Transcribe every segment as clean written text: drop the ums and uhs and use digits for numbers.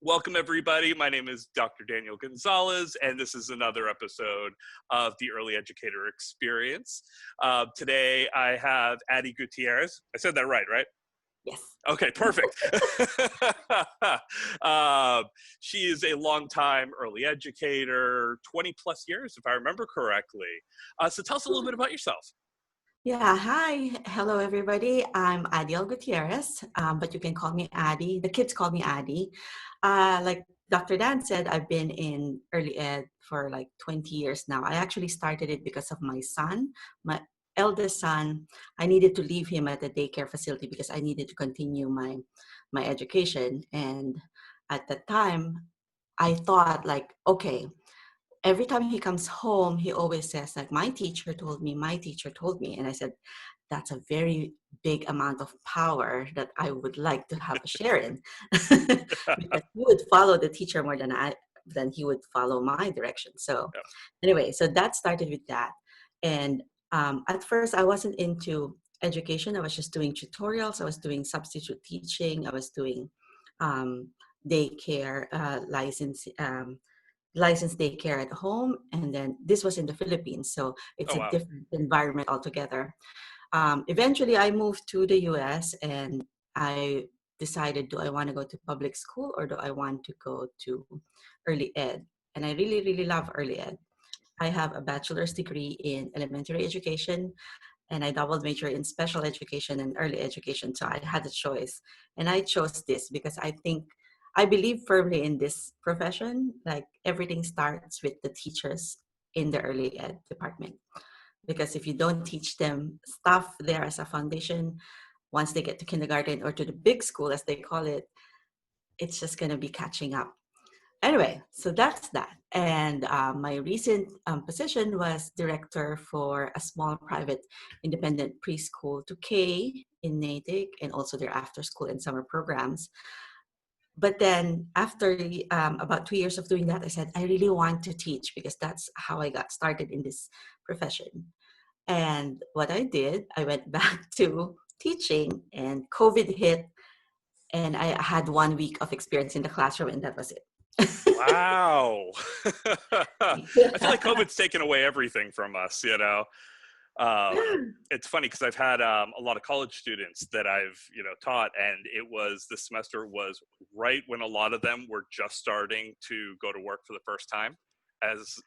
Welcome, everybody. My name is Dr. Daniel Gonzalez, and this is another episode of the Early Educator Experience. Today, I have Adiel Gutierrez. I said that right? Yes. Okay, perfect. She is a longtime early educator, 20 plus years, if I remember correctly. So tell us a little bit about yourself. Yeah. Hi. Hello, everybody. I'm Adiel Gutierrez, but you can call me Adi. The kids call me Adi. Like Dr. Dan said, I've been in early ed for like 20 years now. I actually started it because of my son, my eldest son. I needed to leave him at the daycare facility because I needed to continue my education. And at the time, I thought like, okay, every time he comes home, he always says like, my teacher told me, my teacher told me. And I said, that's a very big amount of power that I would like to have a share in. Because he would follow the teacher more than he would follow my direction. So Yeah. anyway, so that started with that. And at first I wasn't into education. I was just doing tutorials. I was doing substitute teaching. I was doing um, daycare licensed daycare at home, and then this was in the Philippines, so it's Oh, a wow. different environment altogether. Eventually, I moved to the U.S. and I decided, do I want to go to public school or do I want to go to early ed? And I really, really love early ed. I have a bachelor's degree in elementary education, and I double major in special education and early education. So I had a choice, and I chose this because I believe firmly in this profession. Like everything starts with the teachers in the early ed department. Because if you don't teach them stuff there as a foundation, once they get to kindergarten or to the big school, as they call it, it's just going to be catching up. Anyway, so that's that. And my recent position was director for a small private independent preschool to K in Natick, and also their after school and summer programs. But then after about 2 years of doing that, I said, I really want to teach because that's how I got started in this profession. And what I did, I went back to teaching, and COVID hit, and I had 1 week of experience in the classroom, and that was it. Wow. I feel like COVID's taken away everything from us, It's funny because I've had a lot of college students that I've taught, and this semester was right when a lot of them were just starting to go to work for the first time as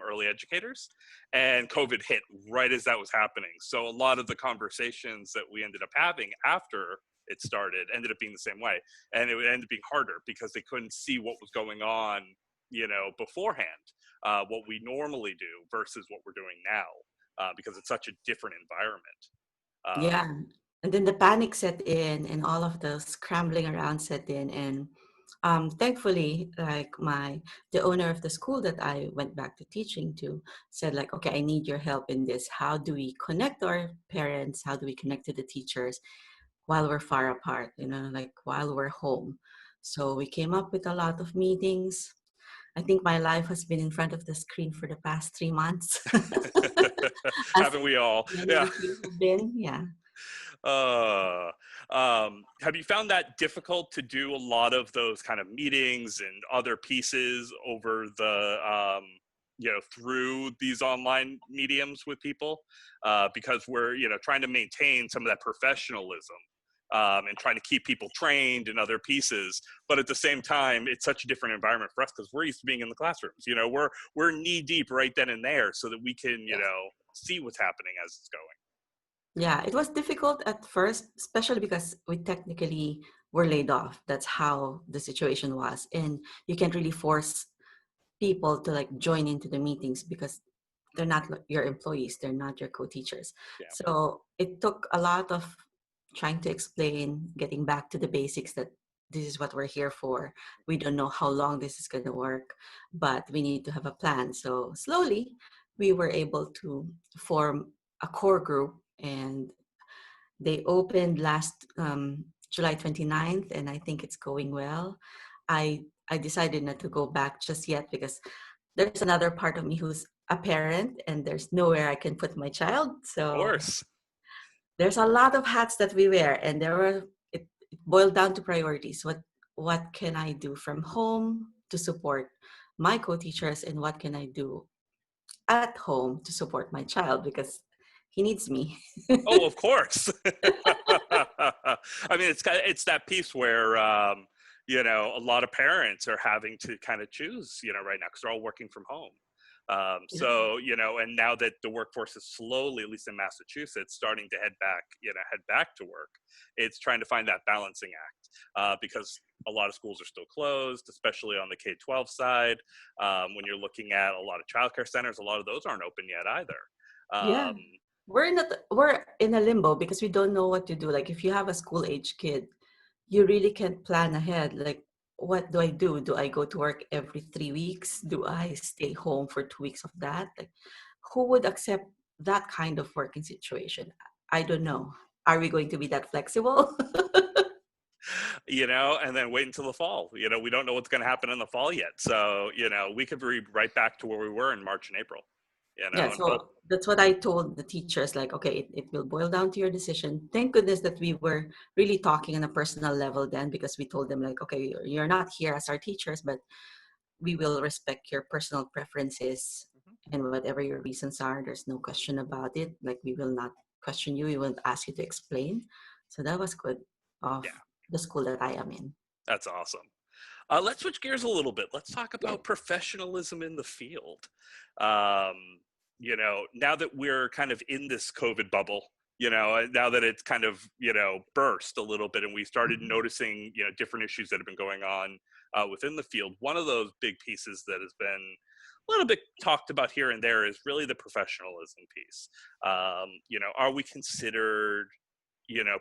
early educators, and COVID hit right as that was happening. So a lot of the conversations that we ended up having after it started ended up being the same way, and it ended up being harder because they couldn't see what was going on beforehand, what we normally do versus what we're doing now. Because it's such a different environment. Yeah. And then the panic set in and all of the scrambling around set in. And thankfully, like the owner of the school that I went back to teaching to said like, okay, I need your help in this. How do we connect our parents? How do we connect to the teachers while we're far apart, like while we're home? So we came up with a lot of meetings. I think my life has been in front of the screen for the past 3 months. As Haven't we all? many Yeah. of you have been, yeah. Have you found that difficult to do a lot of those kind of meetings and other pieces over through these online mediums with people? Because we're, trying to maintain some of that professionalism. And trying to keep people trained in other pieces, but at the same time, it's such a different environment for us because we're used to being in the classrooms. We're knee deep right then and there, so that we can, see what's happening as it's going. Yeah, it was difficult at first, especially because we technically were laid off. That's how the situation was. And you can't really force people to like join into the meetings because they're not your employees, they're not your co-teachers. Yeah. So it took a lot of trying to explain, getting back to the basics that this is what we're here for. We don't know how long this is going to work, but we need to have a plan. So slowly we were able to form a core group, and they opened last July 29th, and I think it's going well. I decided not to go back just yet because there's another part of me who's a parent, and there's nowhere I can put my child. Of So course. there's a lot of hats that we wear, and it boiled down to priorities. what can I do from home to support my co-teachers, and what can I do at home to support my child because he needs me. Oh, of course. I mean, it's that piece where a lot of parents are having to kind of choose, right now because they're all working from home. Yeah. So, and now that the workforce is slowly, at least in Massachusetts, starting to head back to work, it's trying to find that balancing act because a lot of schools are still closed, especially on the K-12 side. When you're looking at a lot of childcare centers, a lot of those aren't open yet either. Yeah. Um, We're in a limbo because we don't know what to do. Like if you have a school age kid, you really can't plan ahead. Like, what do I do? Do I go to work every 3 weeks? Do I stay home for 2 weeks of that? Like, who would accept that kind of working situation? I don't know. Are we going to be that flexible? and then wait until the fall. We don't know what's going to happen in the fall yet. So, we could be right back to where we were in March and April, Yeah, and hope. so that's what I told the teachers, like, okay, it will boil down to your decision. Thank goodness that we were really talking on a personal level then, because we told them, like, okay, you're not here as our teachers, but we will respect your personal preferences and whatever your reasons are. There's no question about it. Like, we will not question you. We won't ask you to explain. So that was good of Yeah, the school that I am in. that's awesome. Let's switch gears a little bit. Let's talk Yeah. about professionalism in the field. Um, now that we're kind of in this COVID bubble, now that it's kind of, burst a little bit and we started Mhm. noticing, different issues that have been going on within the field, one of those big pieces that has been a little bit talked about here and there is really the professionalism piece. Are we considered,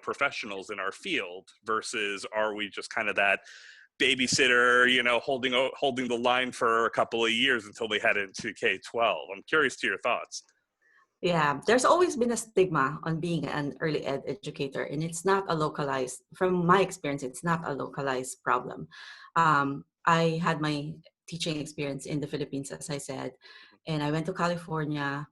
professionals in our field versus are we just kind of that babysitter, holding the line for a couple of years until they head into K-12. I'm curious to your thoughts. Yeah, there's always been a stigma on being an early ed educator, and it's not a localized, from my experience, it's not a localized problem. I had my teaching experience in the Philippines, as I said, and I went to California.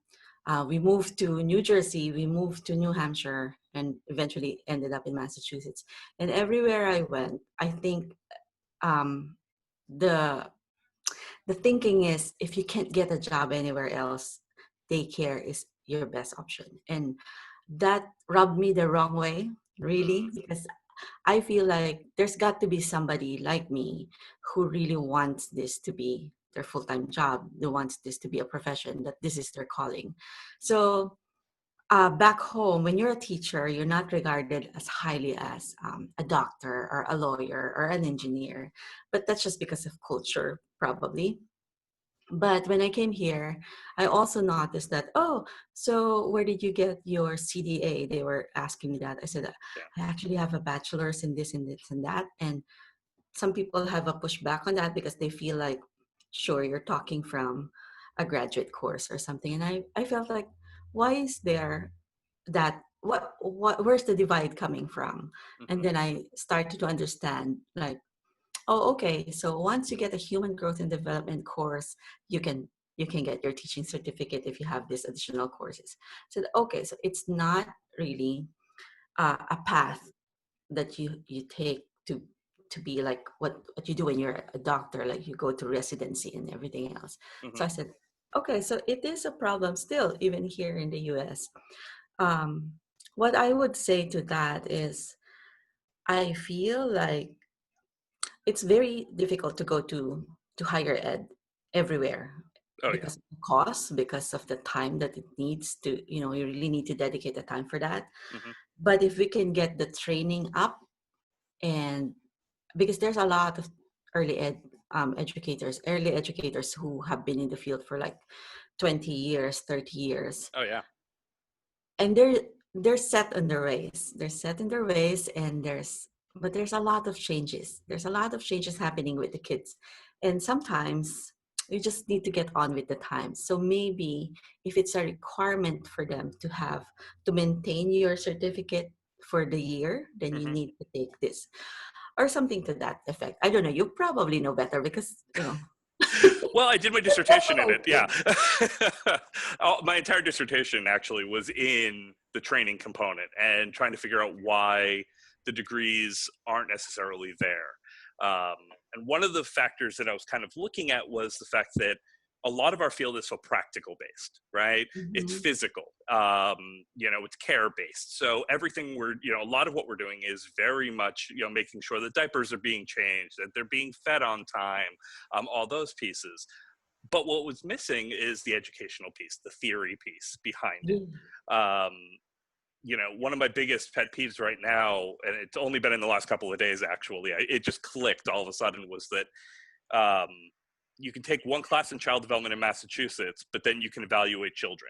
We moved to New Jersey, we moved to New Hampshire, and eventually ended up in Massachusetts. And everywhere I went, I think um, the the thinking is if you can't get a job anywhere else, daycare is your best option. And that rubbed me the wrong way, really, because I feel like there's got to be somebody like me who really wants this to be their full-time job, who wants this to be a profession, that this is their calling. So back home, when you're a teacher, you're not regarded as highly as a doctor or a lawyer or an engineer, but that's just because of culture, probably. But when I came here, I also noticed that, oh, so where did you get your CDA? They were asking me that. I said, Yeah. I actually have a bachelor's in this and this and that. And some people have a pushback on that because they feel like, sure, you're talking from a graduate course or something. And I felt like, why is there that? Where's the divide coming from? And Hmm. then I started to understand, like, oh, okay. So once you get a human growth and development course, you can you can get your teaching certificate if you have these additional courses. So okay, so it's not really a path that you take to be like what you do when you're a doctor, like you go to residency and everything else. Hmm. So I said, okay, so it is a problem still, even here in the US. Um, what I would say to that is, I feel like it's very difficult to go to higher ed everywhere Oh yeah. because of the cost, because of the time that it needs to, you really need to dedicate the time for that. Hmm. But if we can get the training up, and because there's a lot of early educators who have been in the field for like 20 years, 30 years, Oh yeah. and they're set in their ways. They're set in their ways, and there's a lot of changes. There's a lot of changes happening with the kids, and sometimes you just need to get on with the times. So maybe if it's a requirement for them to maintain your certificate for the year, then you Hmm. need to take this or something to that effect. I don't know. You probably know better because Well, I did my dissertation in it. Yeah. separated. My entire dissertation actually was in the training component and trying to figure out why the degrees aren't necessarily there. And one of the factors that I was kind of looking at was the fact that a lot of our field is so practical based, right? It's Mm-hmm. physical, it's care based. So everything a lot of what we're doing is very much, making sure that diapers are being changed, that they're being fed on time, all those pieces. But what was missing is the educational piece, the theory piece behind Yeah. it. One of my biggest pet peeves right now, and it's only been in the last couple of days, actually, it just clicked all of a sudden, was that you can take one class in child development in Massachusetts, but then you can evaluate children,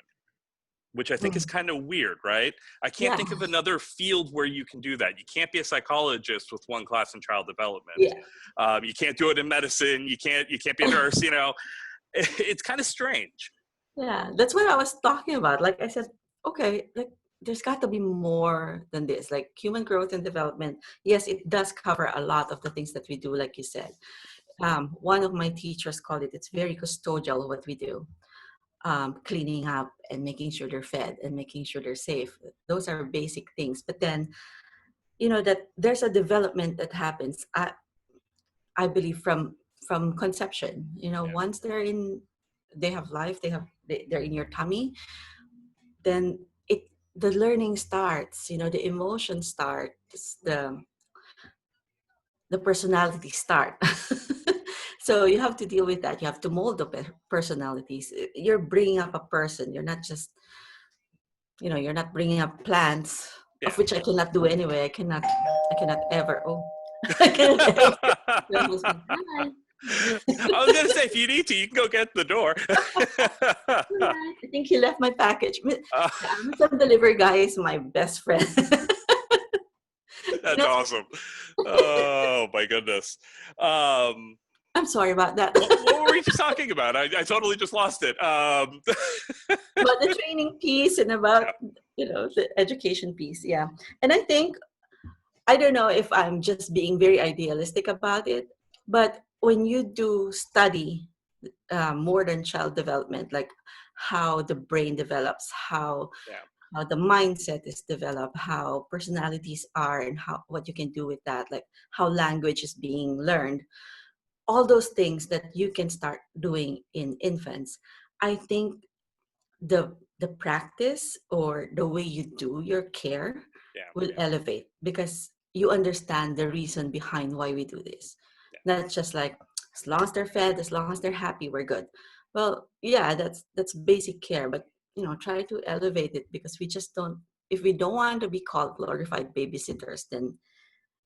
which I think is Mm. kind of weird, right? I can't Yeah. think of another field where you can do that. You can't be a psychologist with one class in child development. Yeah. You can't do it in medicine. You can't be a nurse. It's kind of strange. Yeah, that's what I was talking about. Like I said, okay, like there's got to be more than this. Like human growth and development, yes, it does cover a lot of the things that we do, like you said. One of my teachers called it, it's very custodial what we do. Cleaning up and making sure they're fed and making sure they're safe. Those are basic things. But then, that there's a development that happens. I believe from conception. Yeah. Once they have life, they're in your tummy, then the learning starts. The emotion starts, the personality start. So you have to deal with that. You have to mold the personalities. You're bringing up a person. You're not bringing up plants, of Yeah. which I cannot do anyway. I cannot ever. Oh, I cannot ever. My husband, hi. I was going to say, if you need to, you can go get the door. Alright, I think he left my package. The Uh, Amazon delivery guy is my best friend. You that's know, awesome. Oh, my goodness. I'm sorry about that. What were we just talking about? I totally just lost it. About the training piece and about Yeah. the education piece. Yeah. And I think, I don't know if I'm just being very idealistic about it, but when you do study more than child development, like how the brain develops, Yeah. how the mindset is developed, how personalities are, and how what you can do with that, like how language is being learned, all those things that you can start doing in infants. I think the practice or the way you do your care Yeah. will elevate because you understand the reason behind why we do this. Not just like, as long as they're fed, as long as they're happy, we're good. Well, yeah, that's basic care, but try to elevate it because we just don't. If we don't want to be called glorified babysitters, then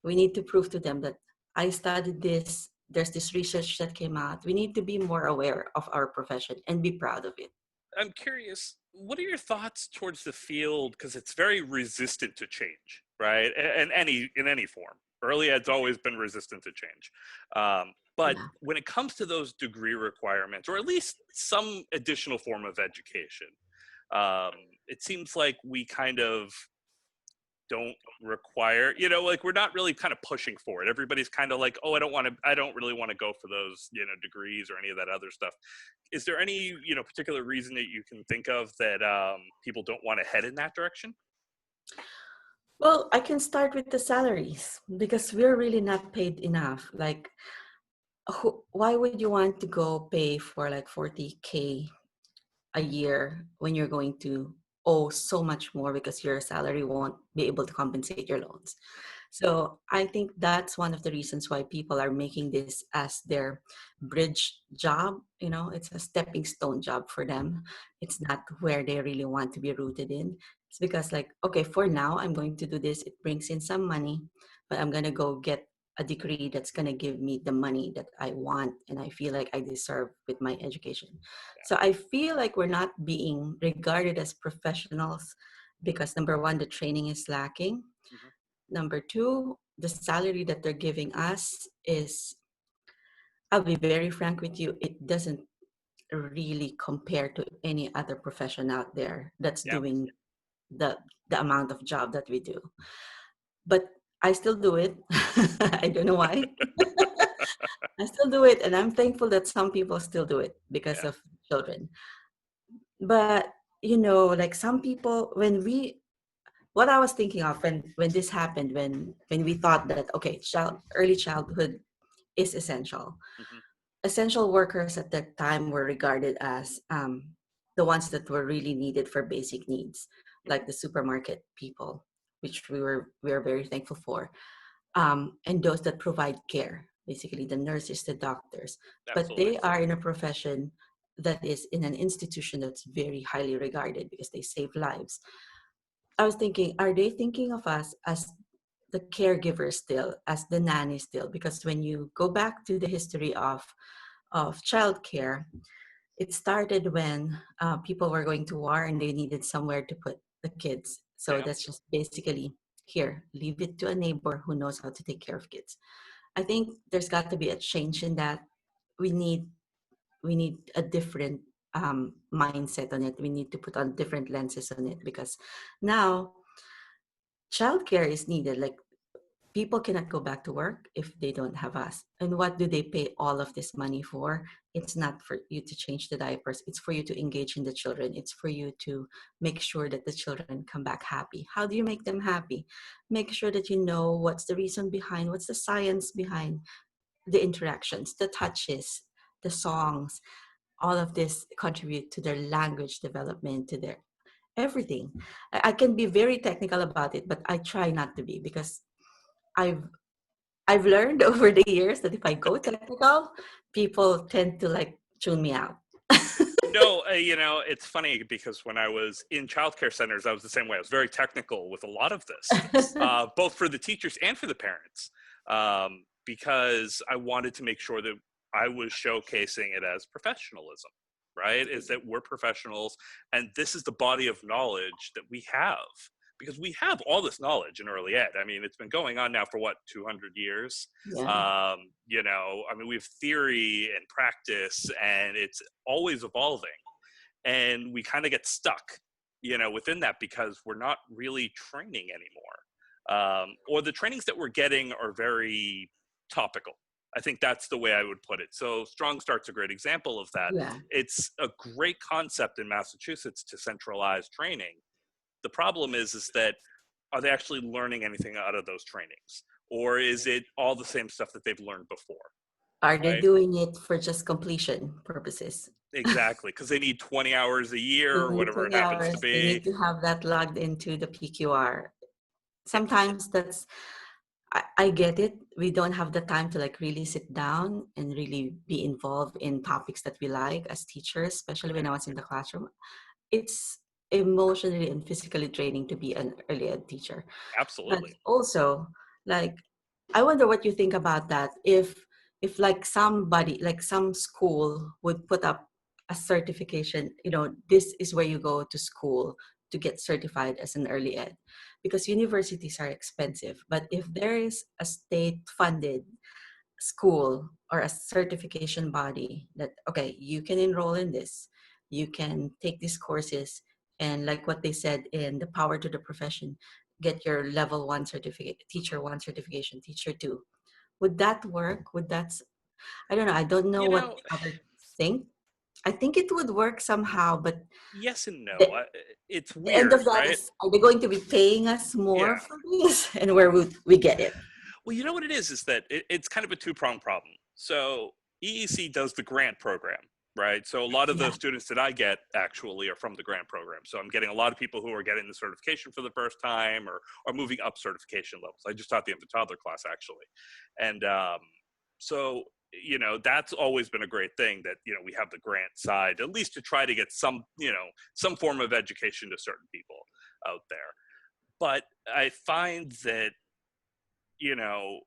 we need to prove to them that I studied this. There's this research that came out. We need to be more aware of our profession and be proud of it. I'm curious, what are your thoughts towards the field? Because it's very resistant to change, right? And in any form. Early ed's always been resistant to change. But Yeah. when it comes to those degree requirements, or at least some additional form of education, um, it seems like we kind of don't require, like we're not really kind of pushing for it. Everybody's kind of like, oh, I don't really want to go for those, degrees or any of that other stuff. Is there any, particular reason that you can think of that people don't want to head in that direction? Well, I can start with the salaries because we're really not paid enough. Like, why would you want to go pay for like 40K a year when you're going to owe so much more because your salary won't be able to compensate your loans? So I think that's one of the reasons why people are making this as their bridge job. It's a stepping stone job for them. It's not where they really want to be rooted in. It's because, like, okay, for now, I'm going to do this. It brings in some money, but I'm going to go get a degree that's going to give me the money that I want and I feel like I deserve with my education. So I feel like we're not being regarded as professionals because, number one, the training is lacking. Mhm. Number two, the salary that they're giving us is, I'll be very frank with you, it doesn't really compare to any other profession out there that's Yeah. doing the the amount of job that we do. But I still do it. I don't know why. I still do it, and I'm thankful that some people still do it because Yeah. of children. But like some people, what I was thinking of when this happened, when we thought that, okay, early childhood is essential. Hmm. Essential workers at that time were regarded as the ones that were really needed for basic needs, like the supermarket people, which we are very thankful for, and those that provide care, basically the nurses, the doctors. But Absolutely. they are in a profession that is in an institution that's very highly regarded because they save lives. I was thinking, are they thinking of us as the caregivers still, as the nanny still? Because when you go back to the history of childcare, it started when people were going to war and they needed somewhere to put the kids. So Yeah. that's just basically here, leave it to a neighbor who knows how to take care of kids. I think there's got to be a change in that. We need we need a different mindset on it. We need to put on different lenses on it because now childcare is needed. Like people cannot go back to work if they don't have us. And what do they pay all of this money for? It's not for you to change the diapers. It's for you to engage in the children. It's for you to make sure that the children come back happy. How do you make them happy? Make sure that you know what's the reason behind, what's the science behind the interactions, the touches, the songs. All of this contribute to their language development, to their everything. I can be very technical about it, but I try not to be because I've I've learned over the years that if I go technical, people tend to like tune me out. No, it's funny because when I was in childcare centers, I was the same way. I was very technical with a lot of this, both for the teachers and for the parents, because I wanted to make sure that I was showcasing it as professionalism, right? Is that we're professionals and this is the body of knowledge that we have. Because we have all this knowledge in early ed. I mean, it's been going on now for what, 200 years? Yeah, I mean, we have theory and practice, and it's always evolving. And we kind of get stuck, within that because we're not really training anymore. Or the trainings that we're getting are very topical. I think that's the way I would put it. So Strong Start's a great example of that. yeah. It's a great concept in Massachusetts to centralize training. The problem is that are they actually learning anything out of those trainings? Or is it all the same stuff that they've learned before? Are they Right? doing it for just completion purposes? Exactly. Because they need 20 hours a year They or need whatever it 20 happens to hours. They be. need to have that logged into the PQR. Yeah. Sometimes I get it. We don't have the time to like really sit down and really be involved in topics that we like as teachers, especially when I was in the classroom. It's emotionally and physically draining to be an early ed teacher. But Absolutely. also, like, I wonder what you think about that. If like somebody, like some school would put up a certification, this is where you go to school to get certified as an early ed, because universities are expensive. But if there is a state funded school or a certification body that, okay, you can enroll in this, you can take these courses, and like what they said in the Power to the Profession, get your level 1 certificate, teacher 1 certification, teacher 2. Would that work? I don't know, I don't know You what know, others think. I think it would work somehow, but yes and no. the, It's the end weird, of that right? is, are they going to be paying us more Yeah. for this? And where would we get it? Well, you know what it is that it's kind of a two-pronged problem. So EEC does the grant program, right? So a lot of the Yeah. students that I get actually are from the grant program. So I'm getting a lot of people who are getting the certification for the first time or moving up certification levels. I just taught the infant toddler class actually. And so, that's always been a great thing that, we have the grant side, at least to try to get some form of education to certain people out there. But I find that, you know,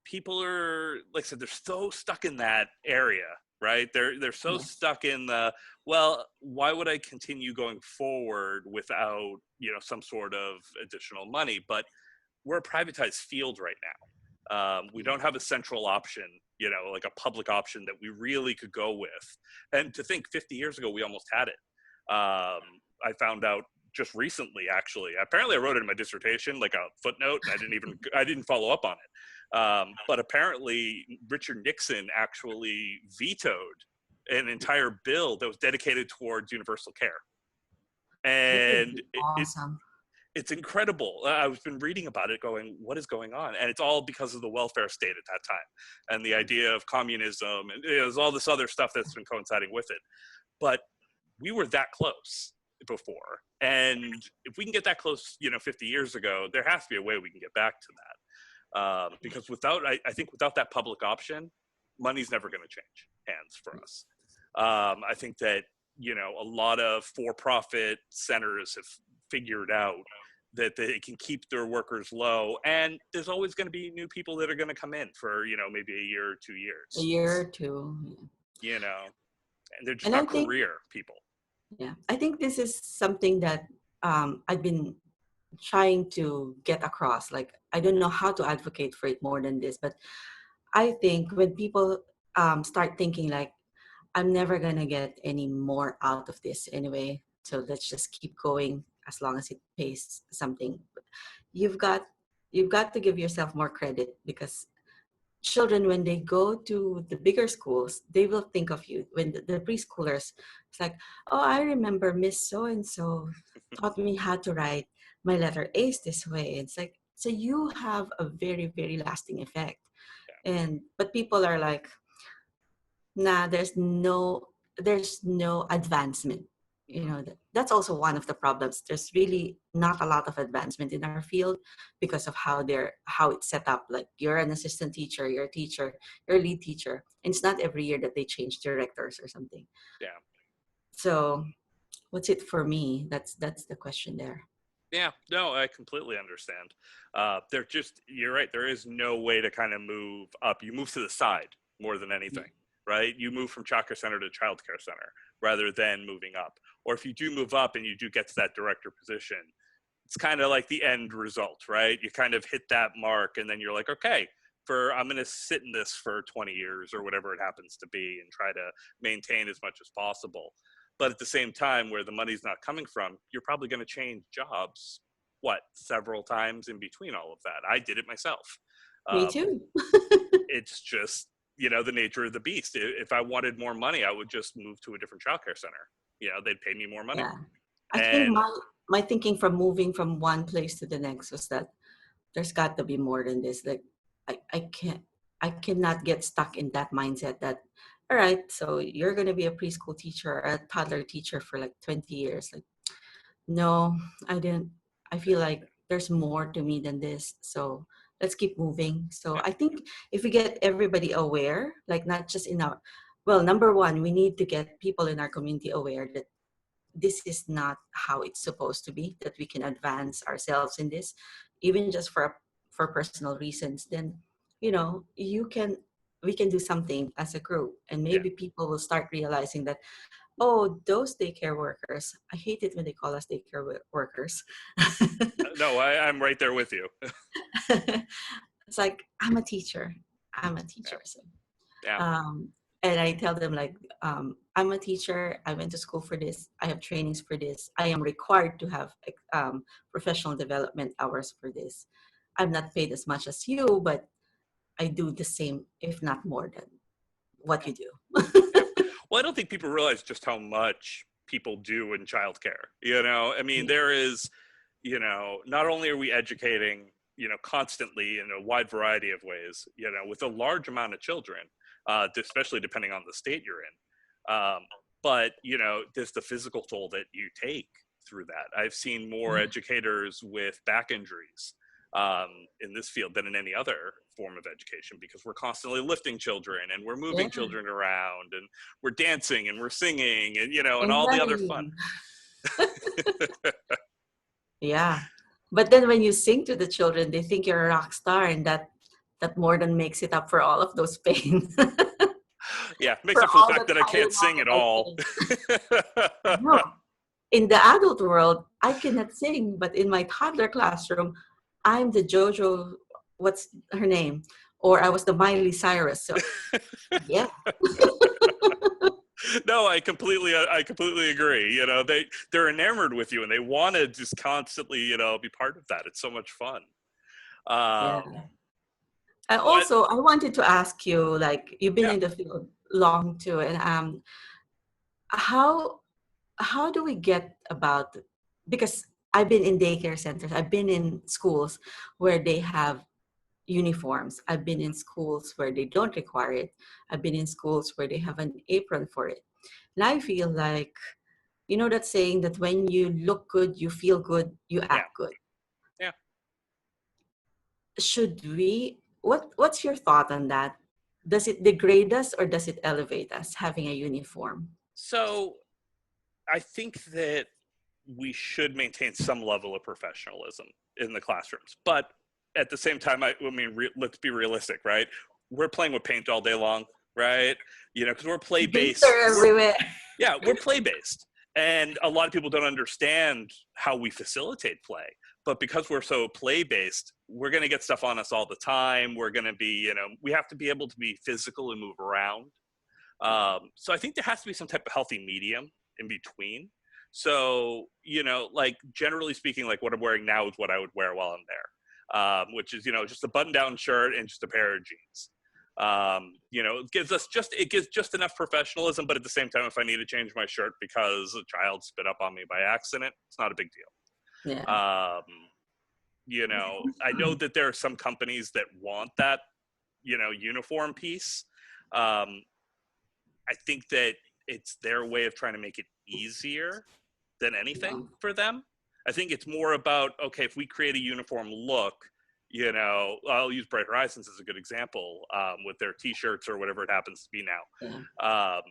people are, like I said, they're so stuck in that area, right? They're so Yes. stuck in the, well, why would I continue going forward without, some sort of additional money? But we're a privatized field right now. We don't have a central option, like a public option that we really could go with. And to think 50 years ago, we almost had it. I found out just recently, actually. Apparently, I wrote it in my dissertation, like a footnote, and I didn't follow up on it. But apparently, Richard Nixon actually vetoed an entire bill that was dedicated towards universal care. That would And be awesome. It's incredible. I've been reading about it going, what is going on? And it's all because of the welfare state at that time and the idea of communism, and there's all this other stuff that's been coinciding with it. But we were that close before. And if we can get that close, 50 years ago, there has to be a way we can get back to that. Because I think without that public option, money's never going to change hands for us. I think that, a lot of for-profit centers have figured out that they can keep their workers low, and there's always going to be new people that are going to come in for, maybe a year or 2 years. A year or two. And they're just And not I think, career people. yeah, I think this is something that I've been trying to get across. Like, I don't know how to advocate for it more than this, but I think when people start thinking like, I'm never gonna get any more out of this anyway, so let's just keep going as long as it pays something. You've got to give yourself more credit, because children, when they go to the bigger schools, they will think of you. When the preschoolers, it's like, oh, I remember Miss So and So taught me how to write my letter A's this way. It's like, so you have a very, very lasting effect. But people are like, nah, there's no advancement. That's also one of the problems. There's really not a lot of advancement in our field because of how it's set up. Like, you're an assistant teacher, you're a teacher, you're a lead teacher, and it's not every year that they change directors or something. Yeah. So what's it for me? That's the question there. Yeah, no, I completely understand. You're right. There is no way to kind of move up. You move to the side more than anything, right? You move from childcare center to childcare center rather than moving up. Or if you do move up and you do get to that director position, it's kind of like the end result, right? You kind of hit that mark and then you're like, okay, I'm going to sit in this for 20 years or whatever it happens to be and try to maintain as much as possible. But at the same time, where the money's not coming from, you're probably going to change jobs, several times in between all of that. I did it myself. Me too. It's just, the nature of the beast. If I wanted more money, I would just move to a different childcare center. They'd pay me more money. Yeah. I think my thinking from moving from one place to the next was that there's got to be more than this. Like, I cannot get stuck in that mindset that, all right, so you're going to be a preschool teacher or a toddler teacher for like 20 years. Like, no, I didn't. I feel like there's more to me than this. So let's keep moving. So I think if we get everybody aware, like not just number one, we need to get people in our community aware that this is not how it's supposed to be, that we can advance ourselves in this, even just for personal reasons. Then, we can do something as a group, and maybe people will start realizing that, oh, those daycare workers, I hate it when they call us daycare workers. No, I'm right there with you. It's like, I'm a teacher. So, and I tell them like, I'm a teacher. I went to school for this. I have trainings for this. I am required to have professional development hours for this. I'm not paid as much as you, but I do the same, if not more than what you do. Well, I don't think people realize just how much people do in childcare. I mean, there is, not only are we educating, constantly in a wide variety of ways, with a large amount of children, especially depending on the state you're in. But, there's the physical toll that you take through that. I've seen more educators with back injuries in this field than in any other form of education, because we're constantly lifting children and we're moving children around and we're dancing and we're singing and, and all the other fun. Yeah. But then when you sing to the children, they think you're a rock star, and that more than makes it up for all of those pains. Yeah, makes up for the fact that I can't sing at all. No. In the adult world, I cannot sing, but in my toddler classroom, I'm the JoJo, what's her name? Or I was the Miley Cyrus. So, yeah. No, I completely agree. They're enamored with you and they want to just constantly, be part of that. It's so much fun. Yeah. And also, I wanted to ask you, like, you've been in the field long too, and how do we get about, because I've been in daycare centers. I've been in schools where they have uniforms. I've been in schools where they don't require it. I've been in schools where they have an apron for it. And I feel like, you know, that saying that when you look good, you feel good, you Yeah. act good. Yeah. Should we, what's your thought on that? Does it degrade us or does it elevate us having a uniform? So I think that we should maintain some level of professionalism in the classrooms, but at the same time, I mean, let's be realistic, right? We're playing with paint all day long, right? You know, because we're play based. Glitter everywhere. We're play based, and a lot of people don't understand how we facilitate play. But because we're so play based, we're going to get stuff on us all the time. We're going to be, you know, we have to be able to be physical and move around. So I think there has to be some type of healthy medium in between. So, you know, like generally speaking, like what I'm wearing now is what I would wear while I'm there, which is, you know, just a button down shirt and just a pair of jeans. You know, it gives just enough professionalism, but at the same time, if I need to change my shirt because a child spit up on me by accident, it's not a big deal. Yeah. You know, I know that there are some companies that want that, you know, uniform piece. I think that it's their way of trying to make it easier than anything for them. I think it's more about, okay, if we create a uniform look, you know, I'll use Bright Horizons as a good example, with their t-shirts or whatever it happens to be now. Yeah.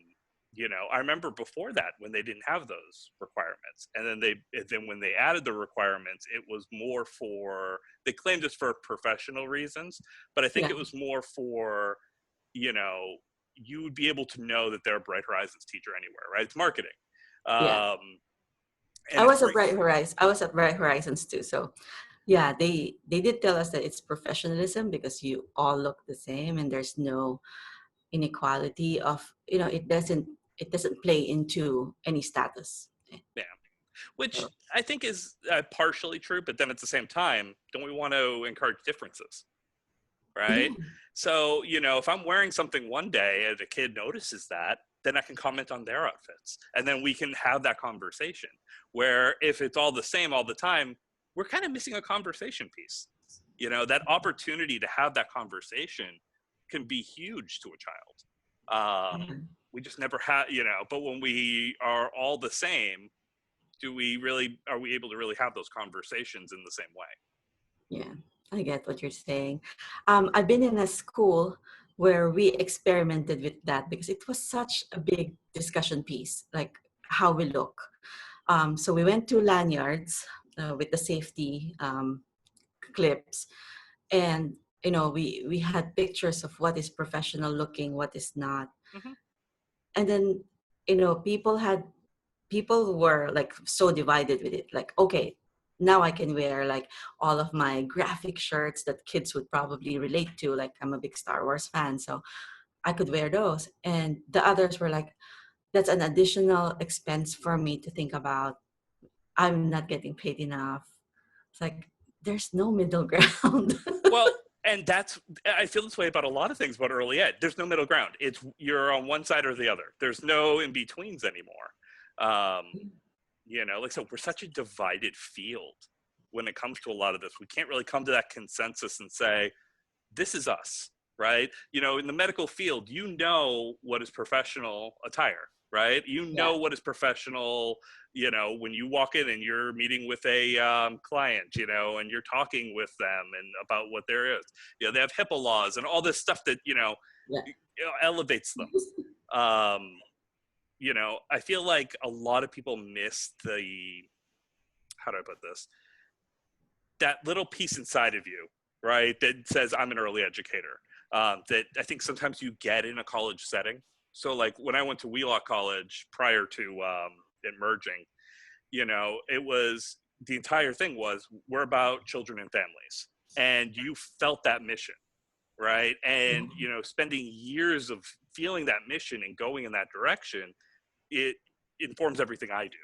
You know, I remember before that when they didn't have those requirements, and then when they added the requirements, it was more for, they claimed it's for professional reasons, but I think Yeah. it was more for, you know, you would be able to know that they're a Bright Horizons teacher anywhere, right? It's marketing. Yeah. And it's great. I was at Bright Horizons too. So yeah, they did tell us that it's professionalism because you all look the same and there's no inequality of, you know, it doesn't play into any status. Yeah. Which So, I think is partially true, but then at the same time, don't we want to encourage differences? yeah. Right. So, you know, if I'm wearing something one day and a kid notices that, then I can comment on their outfits. And then we can have that conversation. Where if it's all the same all the time, we're kind of missing a conversation piece. You know, that opportunity to have that conversation can be huge to a child. Yeah. We just never have, you know, but when we are all the same, are we able to really have those conversations in the same way? Yeah, I get what you're saying. I've been in a school where we experimented with that because it was such a big discussion piece, like how we look. So we went to lanyards with the safety clips, and you know, we had pictures of what is professional looking, what is not, Mm-hmm. and then you know, people were like so divided with it, like, okay, now I can wear like all of my graphic shirts that kids would probably relate to, like I'm a big Star Wars fan, so I could wear those. And the others were like, that's an additional expense for me to think about. I'm not getting paid enough. It's like there's no middle ground. Well, and I feel this way about a lot of things about early ed. There's no middle ground. It's you're on one side or the other. There's no in betweens anymore. Um, you know, like so we're such a divided field when it comes to a lot of this. We can't really come to that consensus and say, this is us, right? You know, in the medical field, you know what is professional attire, right? You Yeah. know what is professional, you know, when you walk in and you're meeting with a client, you know, and you're talking with them and about what there is. You know, they have HIPAA laws and all this stuff that, Yeah. elevates them. You know, I feel like a lot of people miss how do I put this? That little piece inside of you, right, that says I'm an early educator, that I think sometimes you get in a college setting. So like when I went to Wheelock College prior to it merging, you know, it was, the entire thing was, we're about children and families, and you felt that mission, right? And you know, spending years of feeling that mission and going in that direction, it informs everything I do.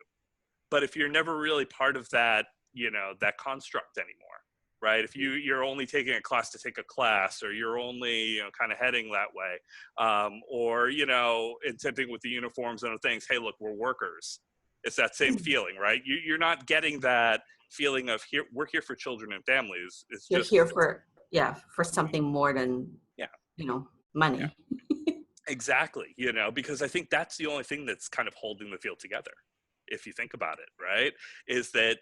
But if you're never really part of that, you know, that construct anymore, right? If you're only taking a class to take a class, or you're only, you know, kind of heading that way, or, you know, attempting with the uniforms and things, hey, look, we're workers. It's that same feeling, right? You're not getting that feeling of we're here for children and families is You're just, here for, yeah, for something more than, yeah, yeah, money. exactly. Because I think that's the only thing that's kind of holding the field together. If you think about it, right, is that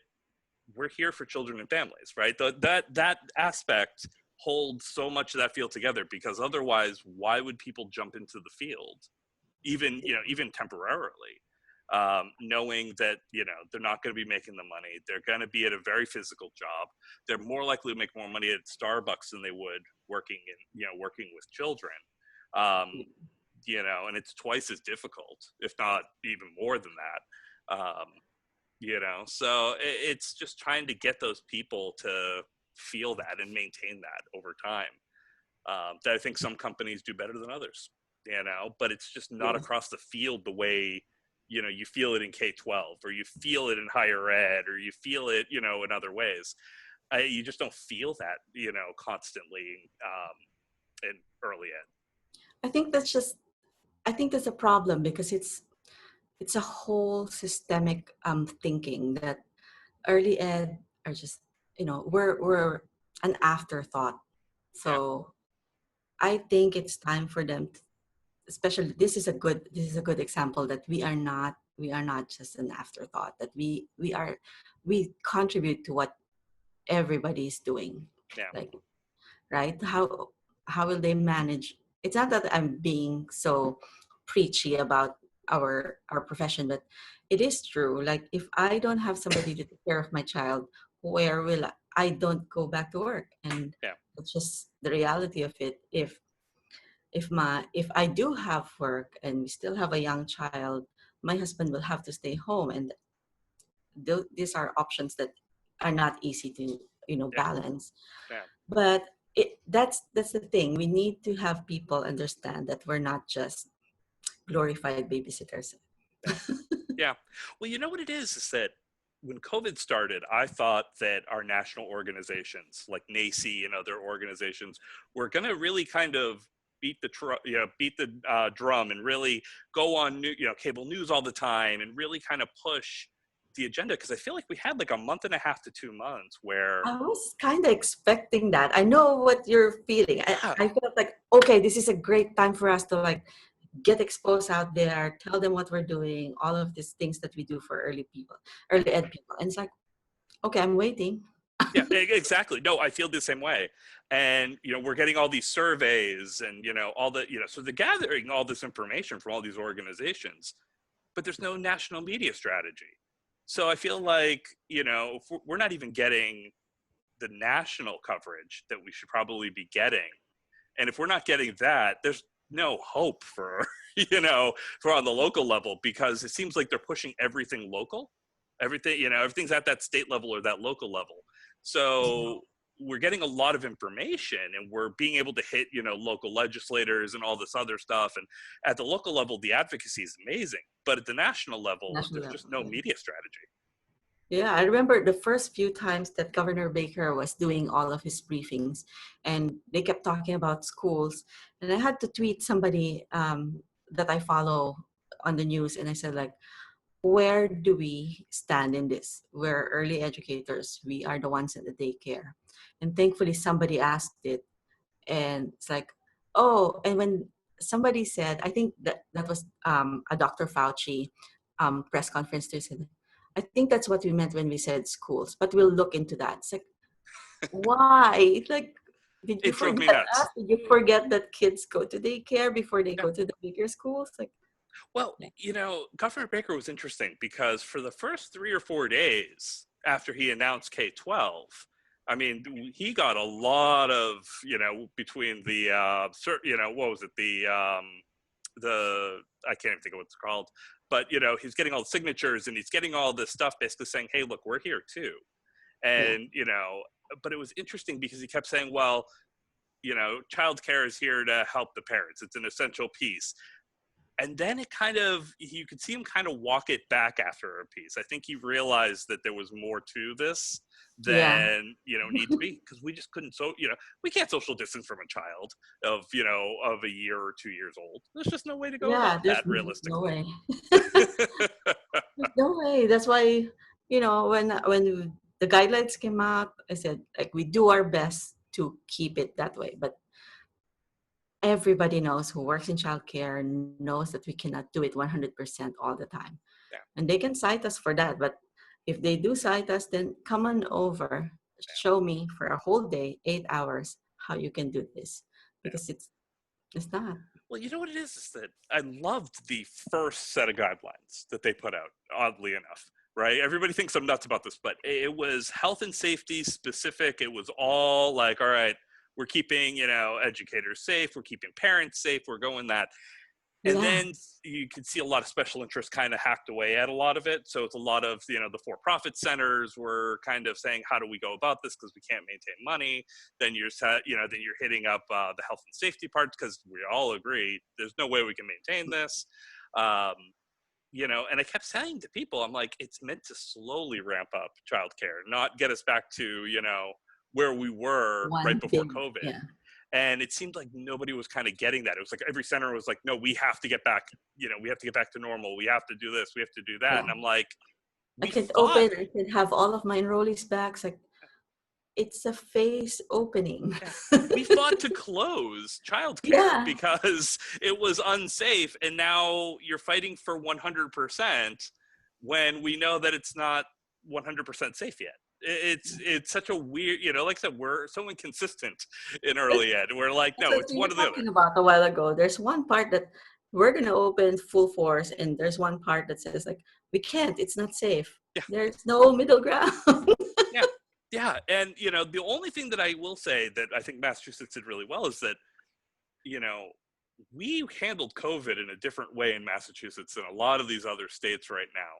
we're here for children and families, right? That aspect holds so much of that field together, because otherwise, why would people jump into the field, even temporarily, knowing that they're not going to be making the money, they're going to be at a very physical job, they're more likely to make more money at Starbucks than they would working with children, and it's twice as difficult, if not even more than that. So it's just trying to get those people to feel that and maintain that over time. That I think some companies do better than others, but it's just not Yes. across the field the way, you feel it in K-12, or you feel it in higher ed, or you feel it, in other ways. You just don't feel that, constantly in early ed. I think that's a problem, because it's a whole systemic thinking that early ed are just, we're an afterthought. Yeah, So I think it's time for them to, especially, this is a good example that we are not just an afterthought, that we contribute to what everybody's doing. yeah, Like, right, how will they manage? It's not that I'm being so preachy about our profession, but it is true. Like, if I don't have somebody to take care of my child, where will I don't go back to work? And yeah, that's just the reality of it. If I do have work and we still have a young child, my husband will have to stay home, and these are options that are not easy to yeah, balance. yeah. But that's the thing. We need to have people understand that we're not just glorified babysitters. Yeah. Yeah. Well, you know what it is that when COVID started, I thought that our national organizations like NACI and other organizations were going to really kind of beat the drum, and really go on cable news all the time, and really kind of push the agenda. Because I feel like we had like a month and a half to 2 months where, I was kind of expecting that. I know what you're feeling. yeah, I felt like, okay, this is a great time for us to like get exposed out there, tell them what we're doing, all of these things that we do for early ed people. And it's like, okay, I'm waiting. yeah, exactly. No, I feel the same way. And, we're getting all these surveys, and, all the, so they're gathering all this information from all these organizations, but there's no national media strategy. So I feel like, if we're not even getting the national coverage that we should probably be getting. And if we're not getting that, there's no hope for, for on the local level, because it seems like they're pushing everything local. Everything's at that state level or that local level. So we're getting a lot of information, and we're being able to hit, local legislators and all this other stuff. And at the local level, the advocacy is amazing. But at the national level, National there's level, just no yeah. media strategy. Yeah, I remember the first few times that Governor Baker was doing all of his briefings, and they kept talking about schools. And I had to tweet somebody that I follow on the news, and I said, like, where do we stand in this? We're early educators. We are the ones in the daycare. And thankfully, somebody asked it, and it's like, oh, and when somebody said, I think that was a Dr. Fauci press conference, they said, I think that's what we meant when we said schools, but we'll look into that. It's like, why? Like, did you It drove me forget us? nuts. Did you forget that kids go to daycare before they Yeah. go to the bigger schools? Like, Well, Governor Baker was interesting, because for the first 3 or 4 days after he announced K-12, I mean, he got a lot of, between the, what was it? I can't even think of what it's called, but, he's getting all the signatures, and he's getting all this stuff basically saying, hey, look, we're here too. yeah, And, but it was interesting because he kept saying, well, childcare is here to help the parents. It's an essential piece. And then you could see him kind of walk it back after a piece. I think he realized that there was more to this yeah, than, need to be, because we just couldn't, we can't social distance from a child of, of a year or 2 years old. There's just no way to go yeah. about There's that no realistically. way. There's no way. That's why, when the guidelines came out, I said, like, we do our best to keep it that way. But everybody knows who works in childcare knows that we cannot do it 100% all the time. Yeah. And they can cite us for that. But if they do cite us, then come on over, show me for a whole day, 8 hours, how you can do this. Because it's not. Well, you know what it is that I loved the first set of guidelines that they put out, oddly enough, right? Everybody thinks I'm nuts about this, but it was health and safety specific. It was all like, all right, we're keeping, educators safe, we're keeping parents safe, we're going that. And Yeah. then you could see a lot of special interests kind of hacked away at a lot of it. So it's a lot of, the for-profit centers were kind of saying, how do we go about this? Because we can't maintain money. Then you're hitting up the health and safety parts, because we all agree there's no way we can maintain this. And I kept saying to people, I'm like, it's meant to slowly ramp up childcare, not get us back to, where we were right One before big, COVID. yeah. And it seemed like nobody was kind of getting that. It was like every center was like, no, we have to get back, we have to get back to normal. We have to do this. We have to do that. Yeah. And I'm like, I could have all of my enrollees back. It's like, it's a phase opening. we fought to close childcare because it was unsafe. And now you're fighting for 100% when we know that it's not 100% safe yet. It's such a weird, like I said, we're so inconsistent in early ed. We're like, no, it's one or the other. Talking about a while ago, there's one part that we're going to open full force, and there's one part that says, like, we can't, it's not safe. Yeah. There's no middle ground. Yeah. And, the only thing that I will say that I think Massachusetts did really well is that, we handled COVID in a different way in Massachusetts than a lot of these other states right now.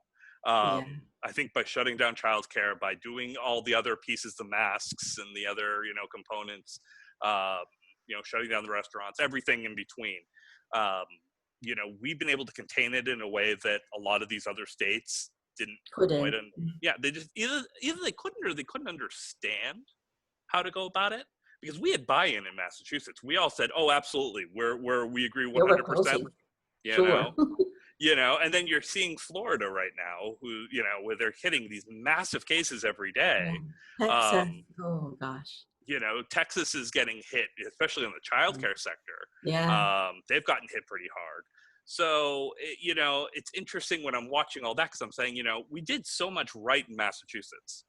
I think by shutting down childcare, by doing all the other pieces, the masks and the other, components, shutting down the restaurants, everything in between, we've been able to contain it in a way that a lot of these other states couldn't. They just either they couldn't or they couldn't understand how to go about it. Because we had buy-in in Massachusetts. We all said, oh, absolutely, we agree 100%. And then you're seeing Florida right now, who, where they're hitting these massive cases every day. Texas, oh gosh. Texas is getting hit, especially in the childcare sector. They've gotten hit pretty hard. So, it's interesting when I'm watching all that, because I'm saying, we did so much right in Massachusetts,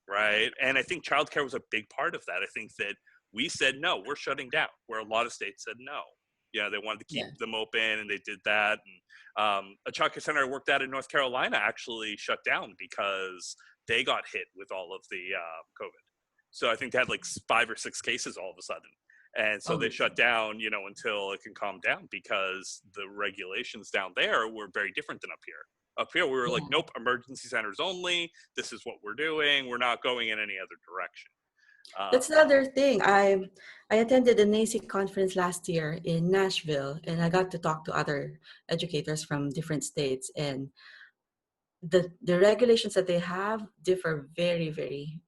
right? And I think childcare was a big part of that. I think that we said, no, we're shutting down, where a lot of states said no. They wanted to keep them open, and they did that. And a childcare center I worked at in North Carolina actually shut down because they got hit with all of the COVID. So I think they had like 5 or 6 cases all of a sudden. And so they shut down, until it can calm down, because the regulations down there were very different than up here. Up here, we were like, nope, emergency centers only. This is what we're doing. We're not going in any other direction. That's the other thing. I attended a NACI conference last year in Nashville, and I got to talk to other educators from different states. And the regulations that they have differ very, very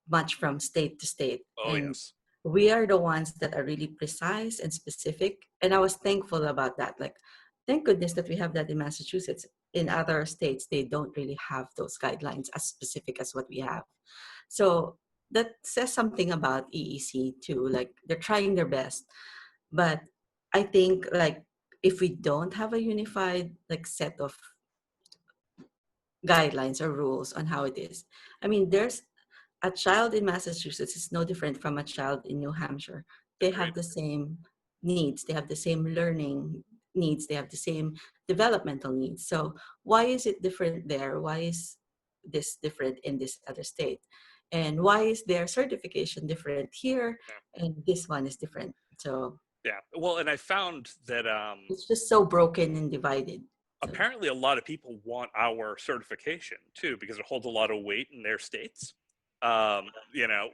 much from state to state. Yes. We are the ones that are really precise and specific. And I was thankful about that. Like, thank goodness that we have that in Massachusetts. In other states, they don't really have those guidelines as specific as what we have. So that says something about EEC too. Like, they're trying their best. But I think, like, if we don't have a unified set of guidelines or rules on how it is, I mean, there's a child in Massachusetts is no different from a child in New Hampshire. They have the same needs. They have the same learning needs. They have the same developmental needs. So why is it different there? Why is this different in this other state? And why is their certification different here and this one is different? So well, and I found that it's just so broken and divided. Apparently a lot of people want our certification too, because it holds a lot of weight in their states.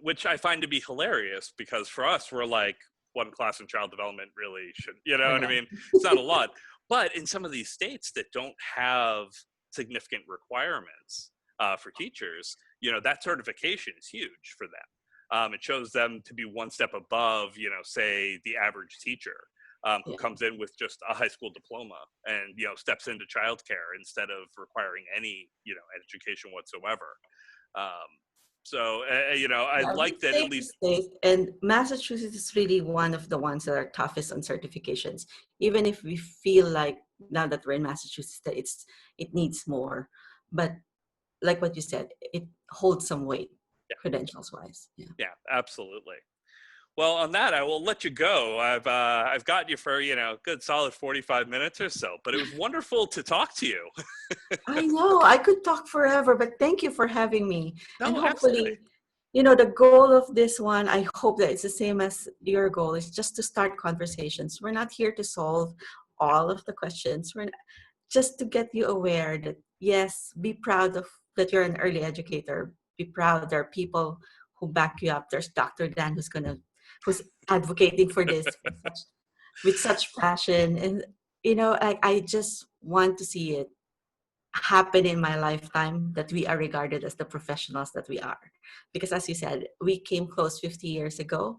Which I find to be hilarious, because for us, we're like, one class in child development really should, what I mean? It's not a lot. But in some of these states that don't have significant requirements for teachers, that certification is huge for them. It shows them to be one step above, say, the average teacher who comes in with just a high school diploma and, steps into childcare instead of requiring any, education whatsoever. So, I Yeah, like big that at state least. is safe, and Massachusetts is really one of the ones that are toughest on certifications. Even if we feel like now that we're in Massachusetts that it needs more, but like what you said, it holds some weight, Yeah, credentials wise. Yeah. yeah, absolutely. Well, on that, I will let you go. I've got you for good solid 45 minutes or so, but it was wonderful to talk to you. I know I could talk forever, but thank you for having me. And No, absolutely. hopefully, the goal of this one, I hope that it's the same as your goal, is just to start conversations. We're not here to solve all of the questions. We're just to get you aware that, yes, be proud of that you're an early educator. Be proud there are people who back you up. There's Dr. Dan who's advocating for this with such passion. And I just want to see it happen in my lifetime, that we are regarded as the professionals that we are. Because as you said, we came close 50 years ago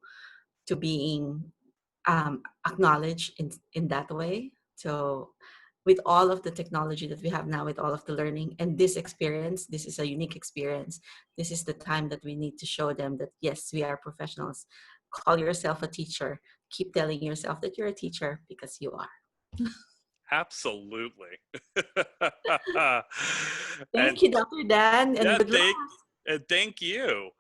to being acknowledged in that way. So with all of the technology that we have now, with all of the learning and this experience, this is a unique experience. This is the time that we need to show them that, yes, we are professionals. Call yourself a teacher. Keep telling yourself that you're a teacher, because you are. Absolutely. And Thank you, Dr. Dan, and yeah, good luck. thank you.